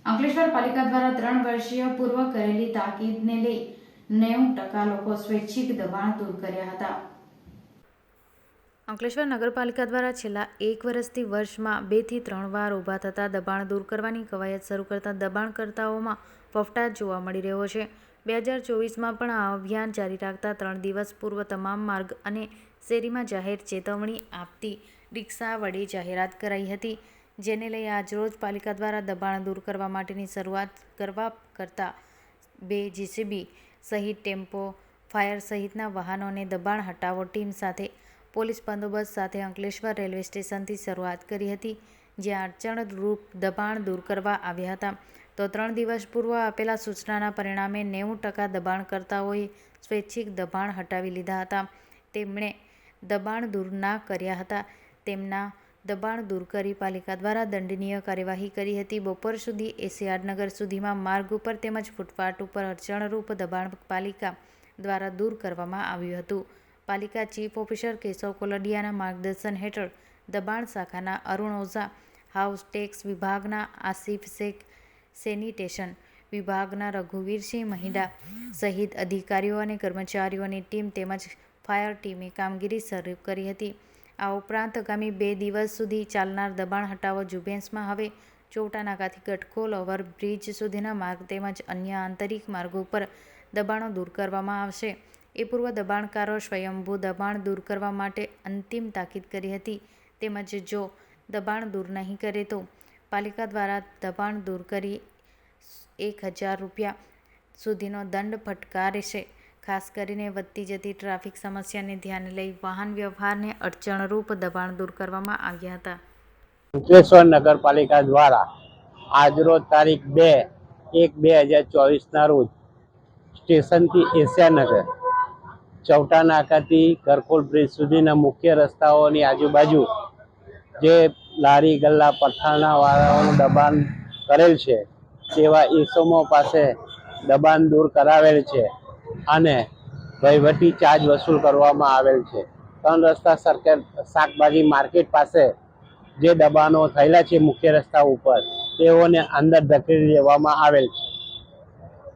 અંકલેશ્વર પાલિકા દ્વારા 3 વર્ષીય પૂર્વ કરેલી તાકીદને લઈ 90% લોકો સ્વૈચ્છિક દબાણ દૂર કર્યા હતા। અંકલેશ્વર નગરપાલિકા દ્વારા છેલ્લા 1 વર્ષથી વર્ષમાં 2 થી 3 વાર ઊભા થતા દબાણ દૂર કરવાની કવાયત શરૂ કરતા દબાણકર્તાઓમાં ફફડાટ જોવા મળી રહ્યો છે। 2024માં પણ આ અભિયાન જારી રાખતા 3 દિવસ પૂર્વ તમામ માર્ગ અને શેરીમાં જાહેર ચેતવણી આપતી રિક્ષા વડે જાહેરાત કરાઈ હતી, જેને લઈ આજરોજ પાલિકા દ્વારા દબાણ દૂર કરવા માટેની શરૂઆત કરતા 2 જેસીબી સહિત ટેમ્પો, ફાયર સહિતના વાહનોને દબાણ હટાવો ટીમ સાથે પોલીસ બંદોબસ્ત સાથે અંકલેશ્વર રેલવે સ્ટેશનથી શરૂઆત કરી હતી, જ્યાં અડચણરૂપ દબાણ દૂર કરવા આવ્યા હતા। તો 3 દિવસ પૂર્વ આપેલા સૂચનાના પરિણામે 90% દબાણકર્તાઓએ સ્વૈચ્છિક દબાણ હટાવી લીધા હતા। તેમણે દબાણ દૂર ના કર્યા હતા તેમના દબાણ દૂર કરી પાલિકા દ્વારા દંડનીય કાર્યવાહી કરી હતી। બપોર સુધી એશિયાડનગર સુધીમાં માર્ગ ઉપર તેમજ ફૂટપાથ ઉપર અડચણરૂપ દબાણ પાલિકા દ્વારા દૂર કરવામાં આવ્યું હતું। પાલિકા ચીફ ઓફિસર કેશવ કોલડિયાના માર્ગદર્શન હેઠળ દબાણ શાખાના અરુણ ઓઝા, હાઉસ ટેક્સ વિભાગના આસિફ શેખ, સેનિટેશન વિભાગના રઘુવીરસિંહ મહિડા સહિત અધિકારીઓ અને કર્મચારીઓની ટીમ તેમજ ફાયર ટીમે કામગીરી શરૂ કરી હતી। આ ઉપરાંત આગામી 2 દિવસ સુધી ચાલનાર દબાણ હટાવો ઝુંબેશમાં હવે ચોટા નાકાથી ગટખોલ ઓવરબ્રિજ સુધીના માર્ગ તેમજ અન્ય આંતરિક માર્ગો પર દબાણો દૂર કરવામાં આવશે। એ પૂર્વ દબાણકારો સ્વયંભૂ દબાણ દૂર કરવા માટે અંતિમ તાકીદ કરી હતી, તેમજ જો દબાણ દૂર નહીં કરે તો પાલિકા દ્વારા દબાણ દૂર કરી ₹1000 સુધીનો દંડ ફટકારશે। ખાસ કરીને વધતી જતી ટ્રાફિક સમસ્યાને ધ્યાને લઈ વાહન વ્યવહારને અડચણરૂપ દબાણ દૂર કરવામાં આવ્યા હતા। અંકલેશ્વર નગરપાલિકા દ્વારા આજરોજ તારીખ 2/1/2024ના રોજ સ્ટેશનથી એશિયાનગર, ચૌટા નાકાથી ગરકોલ બ્રિજ સુધીના મુખ્ય રસ્તાઓની આજુબાજુ જે લારી ગલ્લા પથારના વાળાઓનું દબાણ કરેલ છે તેવા ઈસમો પાસે દબાણ દૂર કરાવેલ છે અને વહીવટી ચાર્જ વસૂલ કરવામાં આવેલ છે। 3 રસ્તા સર્કલ શાકભાજી માર્કેટ પાસે જે દબાણો થયેલા છે મુખ્ય રસ્તા ઉપર તેઓને અંદર ધકેલી દેવામાં આવેલ છે।